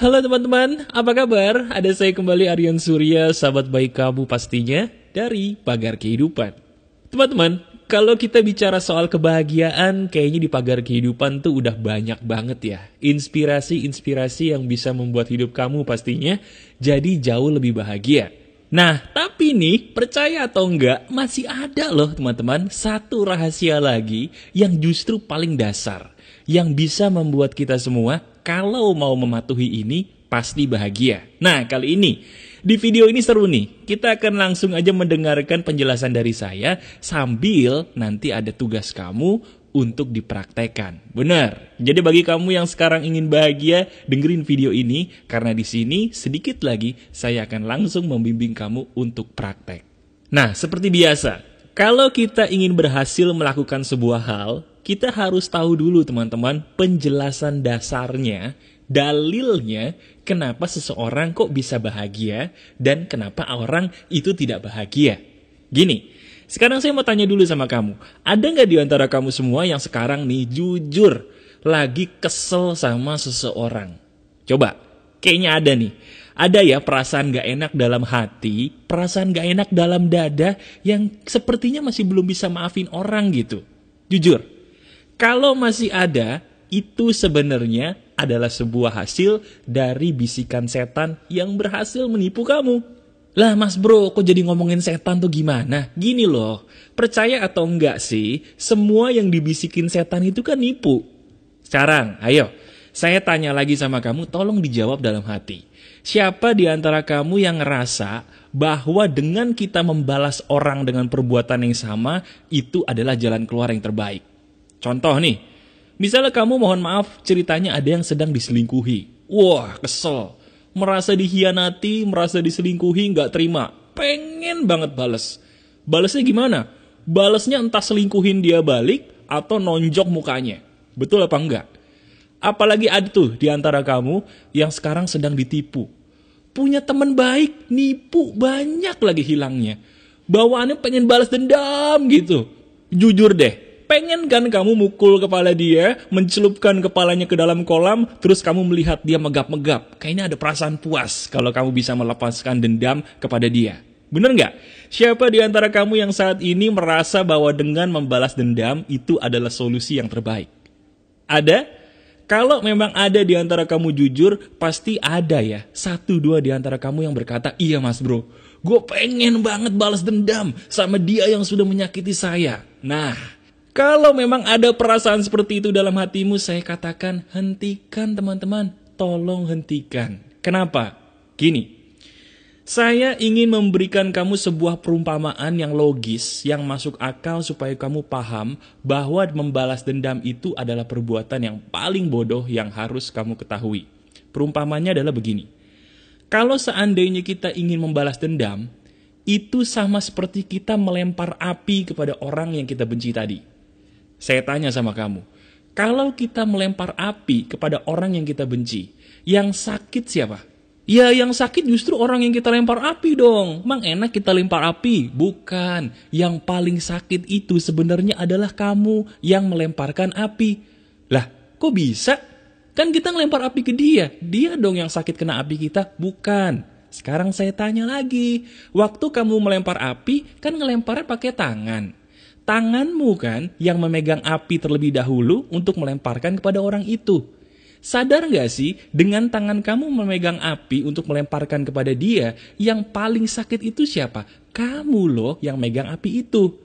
Halo teman-teman, apa kabar? Ada saya kembali Aryan Surya, sahabat baik kamu pastinya, dari Pagar Kehidupan. Teman-teman, kalau kita bicara soal kebahagiaan, kayaknya di Pagar Kehidupan tuh udah banyak banget ya inspirasi-inspirasi yang bisa membuat hidup kamu pastinya jadi jauh lebih bahagia. Nah, tapi nih, percaya atau enggak, masih ada loh teman-teman, satu rahasia lagi yang justru paling dasar, yang bisa membuat kita semua, kalau mau mematuhi ini, pasti bahagia. Nah, kali ini, di video ini seru nih. Kita akan langsung aja mendengarkan penjelasan dari saya, sambil nanti ada tugas kamu untuk dipraktekkan. Benar. Jadi bagi kamu yang sekarang ingin bahagia, dengerin video ini, karena di sini sedikit lagi saya akan langsung membimbing kamu untuk praktek. Nah, seperti biasa, kalau kita ingin berhasil melakukan sebuah hal, kita harus tahu dulu teman-teman penjelasan dasarnya, dalilnya kenapa seseorang kok bisa bahagia dan kenapa orang itu tidak bahagia. Gini, sekarang saya mau tanya dulu sama kamu, ada nggak di antara kamu semua yang sekarang nih jujur lagi kesel sama seseorang? Coba, kayaknya ada nih. Ada ya perasaan gak enak dalam hati, perasaan gak enak dalam dada yang sepertinya masih belum bisa maafin orang gitu. Jujur. Kalau masih ada, itu sebenarnya adalah sebuah hasil dari bisikan setan yang berhasil menipu kamu. Lah mas bro, kok jadi ngomongin setan tuh gimana? Gini loh, percaya atau enggak sih, semua yang dibisikin setan itu kan nipu. Sekarang, ayo, saya tanya lagi sama kamu, tolong dijawab dalam hati. Siapa di antara kamu yang ngerasa bahwa dengan kita membalas orang dengan perbuatan yang sama, itu adalah jalan keluar yang terbaik? Contoh nih, misalnya kamu mohon maaf ceritanya ada yang sedang diselingkuhi. Wah, kesel. Merasa dikhianati, merasa diselingkuhi, nggak terima. Pengen banget bales. Balesnya gimana? Balesnya entah selingkuhin dia balik atau nonjok mukanya. Betul apa enggak? Apalagi ada tuh di antara kamu yang sekarang sedang ditipu. Punya teman baik, nipu, banyak lagi hilangnya. Bawaannya pengen balas dendam gitu. Jujur deh. Pengen kan kamu mukul kepala dia, mencelupkan kepalanya ke dalam kolam, terus kamu melihat dia megap-megap. Kayaknya ada perasaan puas kalau kamu bisa melepaskan dendam kepada dia. Bener nggak? Siapa di antara kamu yang saat ini merasa bahwa dengan membalas dendam itu adalah solusi yang terbaik? Ada? Kalau memang ada di antara kamu jujur, pasti ada ya. 1-2 di antara kamu yang berkata, iya mas bro, gue pengen banget balas dendam sama dia yang sudah menyakiti saya. Nah, kalau memang ada perasaan seperti itu dalam hatimu, saya katakan hentikan teman-teman. Tolong hentikan. Kenapa? Gini, saya ingin memberikan kamu sebuah perumpamaan yang logis, yang masuk akal supaya kamu paham bahwa membalas dendam itu adalah perbuatan yang paling bodoh yang harus kamu ketahui. Perumpamannya adalah begini. Kalau seandainya kita ingin membalas dendam, itu sama seperti kita melempar api kepada orang yang kita benci tadi. Saya tanya sama kamu, kalau kita melempar api kepada orang yang kita benci, yang sakit siapa? Ya yang sakit justru orang yang kita lempar api dong. Mang enak kita lempar api? Bukan. Yang paling sakit itu sebenarnya adalah kamu yang melemparkan api. Lah, kok bisa? Kan kita ngelempar api ke dia. Dia dong yang sakit kena api kita, bukan. Sekarang saya tanya lagi. Waktu kamu melempar api, kan ngelemparnya pakai tangan. Tanganmu kan yang memegang api terlebih dahulu untuk melemparkan kepada orang itu. Sadar gak sih dengan tangan kamu memegang api untuk melemparkan kepada dia, yang paling sakit itu siapa? Kamu loh yang megang api itu.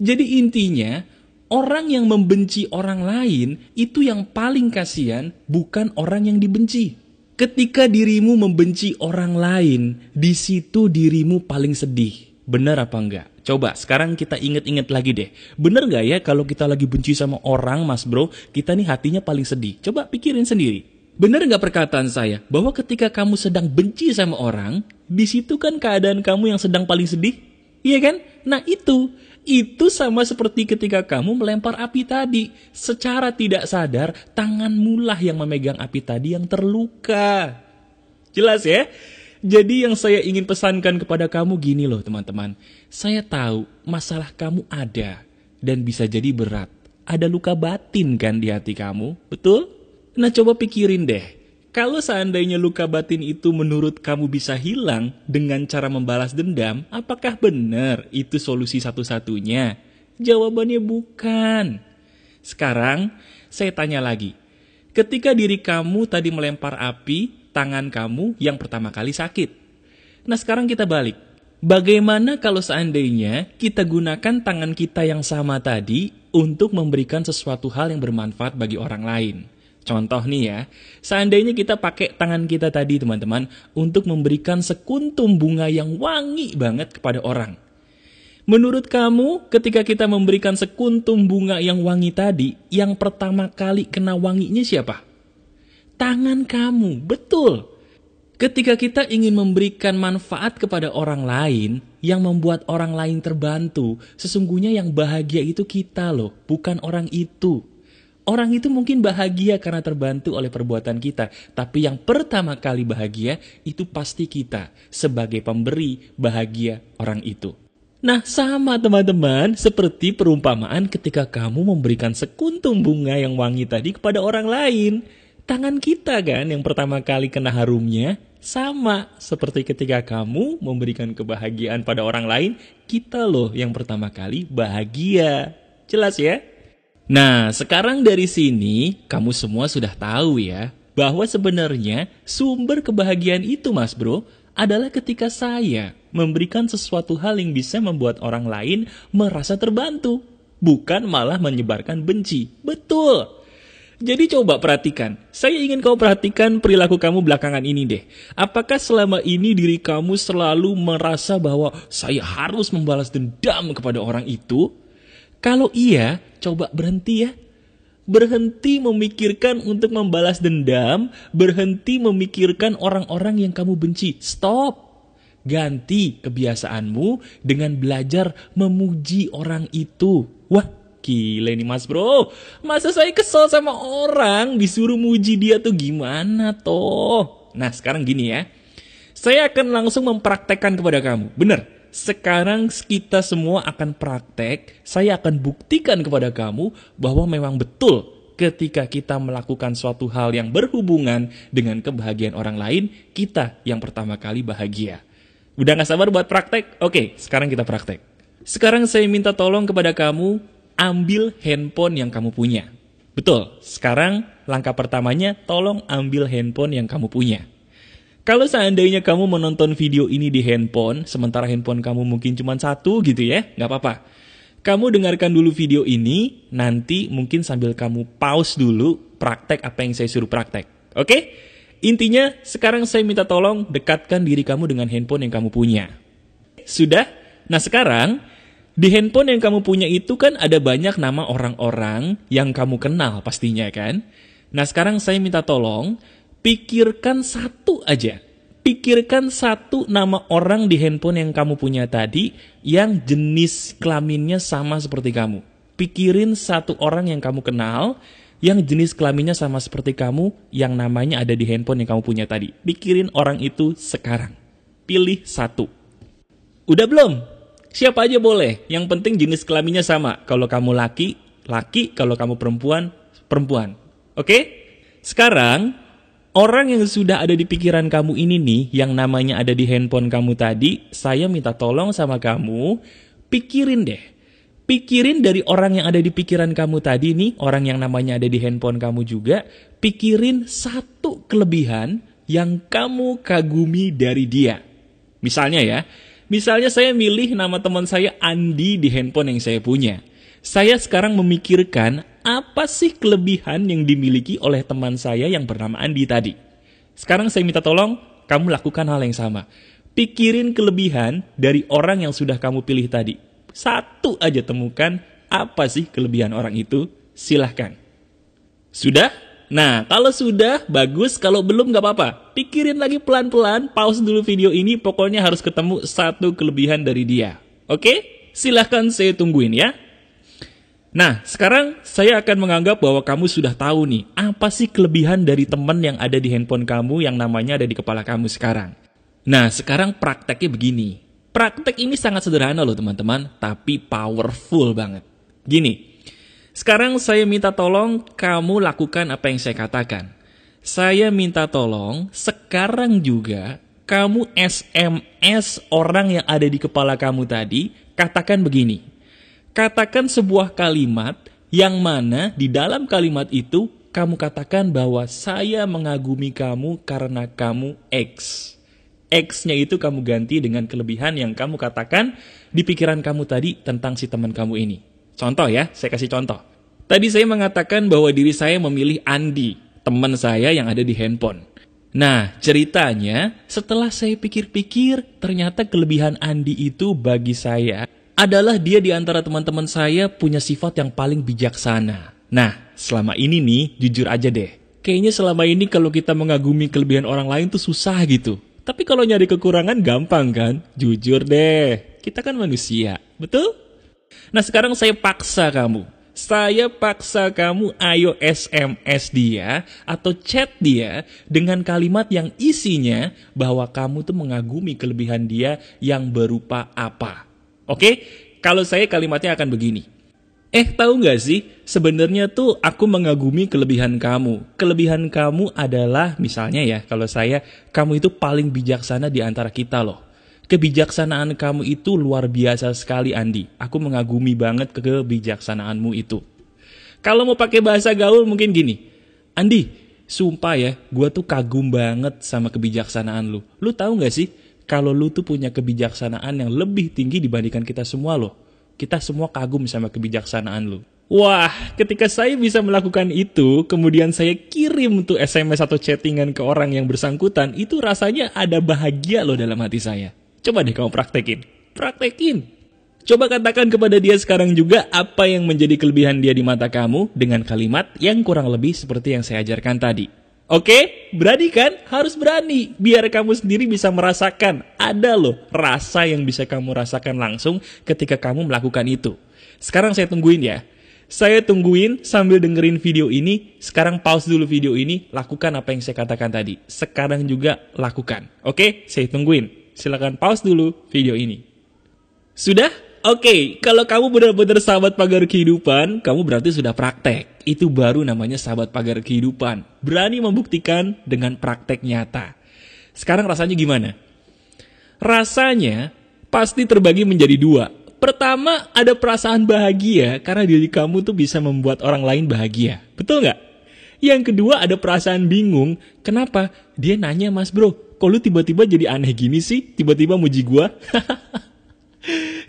Jadi intinya, orang yang membenci orang lain itu yang paling kasihan, bukan orang yang dibenci. Ketika dirimu membenci orang lain, di situ dirimu paling sedih. Benar apa enggak? Coba sekarang kita inget-inget lagi deh. Bener gak ya kalau kita lagi benci sama orang mas bro, kita nih hatinya paling sedih. Coba pikirin sendiri. Bener gak perkataan saya bahwa ketika kamu sedang benci sama orang, di situ kan keadaan kamu yang sedang paling sedih? Iya kan? Nah itu sama seperti ketika kamu melempar api tadi. Secara tidak sadar, tanganmu lah yang memegang api tadi yang terluka. Jelas ya? Jadi yang saya ingin pesankan kepada kamu gini loh teman-teman. Saya tahu masalah kamu ada. dan bisa jadi berat. Ada luka batin kan di hati kamu, betul? Nah coba pikirin deh, kalau seandainya luka batin itu menurut kamu bisa hilang dengan cara membalas dendam, apakah benar itu solusi satu-satunya? Jawabannya bukan. Sekarang saya tanya lagi, ketika diri kamu tadi melempar api, tangan kamu yang pertama kali sakit. Nah sekarang kita balik. Bagaimana kalau seandainya kita gunakan tangan kita yang sama tadi untuk memberikan sesuatu hal yang bermanfaat bagi orang lain? Contoh nih ya, seandainya kita pakai tangan kita tadi teman-teman untuk memberikan sekuntum bunga yang wangi banget kepada orang. Menurut kamu ketika kita memberikan sekuntum bunga yang wangi tadi, yang pertama kali kena wanginya siapa? Tangan kamu, betul. Ketika kita ingin memberikan manfaat kepada orang lain, yang membuat orang lain terbantu, sesungguhnya yang bahagia itu kita loh, bukan orang itu. Orang itu mungkin bahagia karena terbantu oleh perbuatan kita, tapi yang pertama kali bahagia itu pasti kita, sebagai pemberi bahagia orang itu. Nah sama teman-teman, seperti perumpamaan ketika kamu memberikan sekuntum bunga yang wangi tadi kepada orang lain. Tangan kita kan yang pertama kali kena harumnya, sama seperti ketika kamu memberikan kebahagiaan pada orang lain, kita loh yang pertama kali bahagia. Jelas ya? Nah, sekarang dari sini kamu semua sudah tahu ya, bahwa sebenarnya sumber kebahagiaan itu Mas Bro, adalah ketika saya memberikan sesuatu hal yang bisa membuat orang lain merasa terbantu, bukan malah menyebarkan benci. Betul! Jadi coba perhatikan, saya ingin kau perhatikan perilaku kamu belakangan ini deh. Apakah selama ini diri kamu selalu merasa bahwa saya harus membalas dendam kepada orang itu? Kalau iya, coba berhenti ya. Berhenti memikirkan untuk membalas dendam, berhenti memikirkan orang-orang yang kamu benci. Stop! Ganti kebiasaanmu dengan belajar memuji orang itu. Wah, gila nih Mas Bro, masa saya kesel sama orang, disuruh muji dia tuh gimana toh? Nah sekarang gini ya, saya akan langsung mempraktekkan kepada kamu. Bener, sekarang kita semua akan praktek, saya akan buktikan kepada kamu bahwa memang betul ketika kita melakukan suatu hal yang berhubungan dengan kebahagiaan orang lain, kita yang pertama kali bahagia. Udah gak sabar buat praktek? Oke, sekarang kita praktek. Sekarang saya minta tolong kepada kamu, ambil handphone yang kamu punya. Betul, sekarang langkah pertamanya tolong ambil handphone yang kamu punya. Kalau seandainya kamu menonton video ini di handphone, sementara handphone kamu mungkin cuma satu gitu ya, nggak apa-apa. Kamu dengarkan dulu video ini, nanti mungkin sambil kamu pause dulu, praktek apa yang saya suruh praktek. Oke? Intinya, sekarang saya minta tolong dekatkan diri kamu dengan handphone yang kamu punya. Sudah? Nah sekarang, di handphone yang kamu punya itu kan ada banyak nama orang-orang yang kamu kenal pastinya kan? Nah sekarang saya minta tolong, pikirkan satu aja. Pikirkan satu nama orang di handphone yang kamu punya tadi yang jenis kelaminnya sama seperti kamu. Pikirin satu orang yang kamu kenal yang jenis kelaminnya sama seperti kamu yang namanya ada di handphone yang kamu punya tadi. Pikirin orang itu sekarang. Pilih satu. Udah belum? Siapa aja boleh. Yang penting jenis kelaminnya sama. Kalau kamu laki, laki. Kalau kamu perempuan, perempuan. Oke? Sekarang, orang yang sudah ada di pikiran kamu ini nih, yang namanya ada di handphone kamu tadi, saya minta tolong sama kamu, pikirin deh. Pikirin dari orang yang ada di pikiran kamu tadi nih, orang yang namanya ada di handphone kamu juga, pikirin satu kelebihan yang kamu kagumi dari dia. Misalnya ya, misalnya saya milih nama teman saya Andi di handphone yang saya punya. Saya sekarang memikirkan apa sih kelebihan yang dimiliki oleh teman saya yang bernama Andi tadi. Sekarang saya minta tolong kamu lakukan hal yang sama. Pikirin kelebihan dari orang yang sudah kamu pilih tadi. Satu aja temukan apa sih kelebihan orang itu. Silahkan. Sudah? Nah, kalau sudah, bagus. Kalau belum, gak apa-apa. Pikirin lagi pelan-pelan, pause dulu video ini, pokoknya harus ketemu satu kelebihan dari dia. Oke? Silahkan saya tungguin ya. Nah, sekarang saya akan menganggap bahwa kamu sudah tahu nih, apa sih kelebihan dari teman yang ada di handphone kamu yang namanya ada di kepala kamu sekarang. Nah, sekarang prakteknya begini. Praktek ini sangat sederhana loh teman-teman, tapi powerful banget. Gini, sekarang saya minta tolong kamu lakukan apa yang saya katakan. Saya minta tolong sekarang juga kamu SMS orang yang ada di kepala kamu tadi, katakan begini. Katakan sebuah kalimat yang mana di dalam kalimat itu kamu katakan bahwa saya mengagumi kamu karena kamu X. X-nya itu kamu ganti dengan kelebihan yang kamu katakan di pikiran kamu tadi tentang si teman kamu ini. Contoh ya, saya kasih contoh. Tadi saya mengatakan bahwa diri saya memilih Andi, teman saya yang ada di handphone. Nah, ceritanya setelah saya pikir-pikir, ternyata kelebihan Andi itu bagi saya adalah dia di antara teman-teman saya punya sifat yang paling bijaksana. Nah, selama ini nih, jujur aja deh. Kayaknya selama ini kalau kita mengagumi kelebihan orang lain tuh susah gitu. Tapi kalau nyari kekurangan gampang kan? Jujur deh, kita kan manusia, betul? Nah, sekarang saya paksa kamu. Saya paksa kamu ayo SMS dia atau chat dia dengan kalimat yang isinya bahwa kamu tuh mengagumi kelebihan dia yang berupa apa. Oke? Kalau saya kalimatnya akan begini. Tahu nggak sih? Sebenarnya tuh aku mengagumi kelebihan kamu. Kelebihan kamu adalah misalnya ya, kalau saya, kamu itu paling bijaksana di antara kita loh. Kebijaksanaan kamu itu luar biasa sekali, Andi. Aku mengagumi banget kebijaksanaanmu itu. Kalau mau pakai bahasa gaul mungkin gini. Andi, sumpah ya, gue tuh kagum banget sama kebijaksanaan lu. Lu tahu gak sih, kalau lu tuh punya kebijaksanaan yang lebih tinggi dibandingkan kita semua loh. Kita semua kagum sama kebijaksanaan lu. Wah, ketika saya bisa melakukan itu, kemudian saya kirim tuh SMS atau chattingan ke orang yang bersangkutan, itu rasanya ada bahagia loh dalam hati saya. Coba deh kamu praktekin. Praktekin. Coba katakan kepada dia sekarang juga apa yang menjadi kelebihan dia di mata kamu dengan kalimat yang kurang lebih seperti yang saya ajarkan tadi. Oke? Berani kan? Harus berani. Biar kamu sendiri bisa merasakan. Ada loh rasa yang bisa kamu rasakan langsung ketika kamu melakukan itu. Sekarang saya tungguin ya. Saya tungguin sambil dengerin video ini. Sekarang pause dulu video ini. Lakukan apa yang saya katakan tadi. Sekarang juga lakukan. Oke? Saya tungguin. Silakan pause dulu video ini. Sudah? Oke, kalau kamu benar-benar sahabat pagar kehidupan, kamu berarti sudah praktek. Itu baru namanya sahabat pagar kehidupan. Berani membuktikan dengan praktek nyata. Sekarang rasanya gimana? Rasanya pasti terbagi menjadi dua. Pertama, ada perasaan bahagia karena diri kamu tuh bisa membuat orang lain bahagia. Betul nggak? Yang kedua, ada perasaan bingung. Kenapa? Dia nanya, Mas bro, kok lu tiba-tiba jadi aneh gini sih? Tiba-tiba muji gua?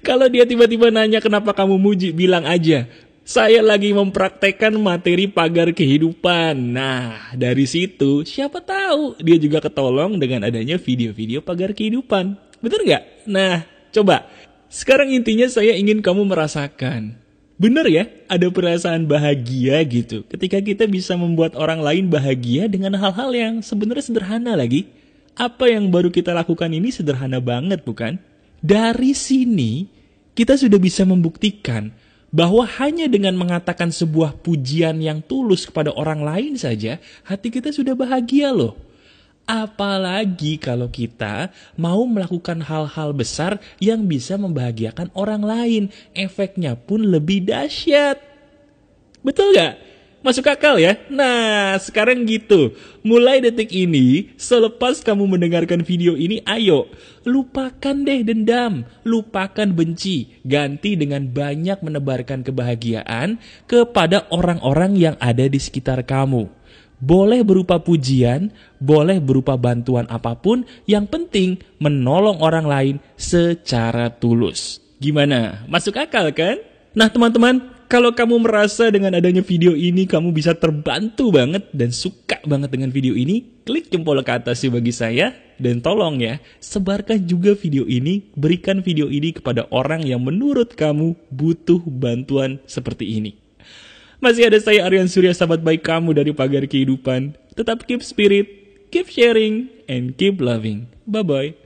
Kalau dia tiba-tiba nanya kenapa kamu muji, bilang aja, saya lagi mempraktekkan materi pagar kehidupan. Nah, dari situ, siapa tahu dia juga ketolong dengan adanya video-video pagar kehidupan. Betul nggak? Nah, coba. Sekarang intinya saya ingin kamu merasakan. Bener ya, ada perasaan bahagia gitu. Ketika kita bisa membuat orang lain bahagia dengan hal-hal yang sebenarnya sederhana lagi. Apa yang baru kita lakukan ini sederhana banget, bukan? Dari sini, kita sudah bisa membuktikan bahwa hanya dengan mengatakan sebuah pujian yang tulus kepada orang lain saja, hati kita sudah bahagia loh. Apalagi kalau kita mau melakukan hal-hal besar yang bisa membahagiakan orang lain. Efeknya pun lebih dahsyat. Betul gak? Masuk akal ya? Nah, sekarang gitu. Mulai detik ini, selepas kamu mendengarkan video ini, ayo, lupakan deh dendam, lupakan benci, ganti dengan banyak menebarkan kebahagiaan kepada orang-orang yang ada di sekitar kamu. Boleh berupa pujian, boleh berupa bantuan apapun, yang penting menolong orang lain secara tulus. Gimana? Masuk akal kan? Nah teman-teman, kalau kamu merasa dengan adanya video ini kamu bisa terbantu banget dan suka banget dengan video ini, klik jempol ke atas sih bagi saya. Dan tolong ya, sebarkan juga video ini, berikan video ini kepada orang yang menurut kamu butuh bantuan seperti ini. Masih ada saya Aryan Surya, sahabat baik kamu dari Pagar Kehidupan. Tetap keep spirit, keep sharing, and keep loving. Bye-bye.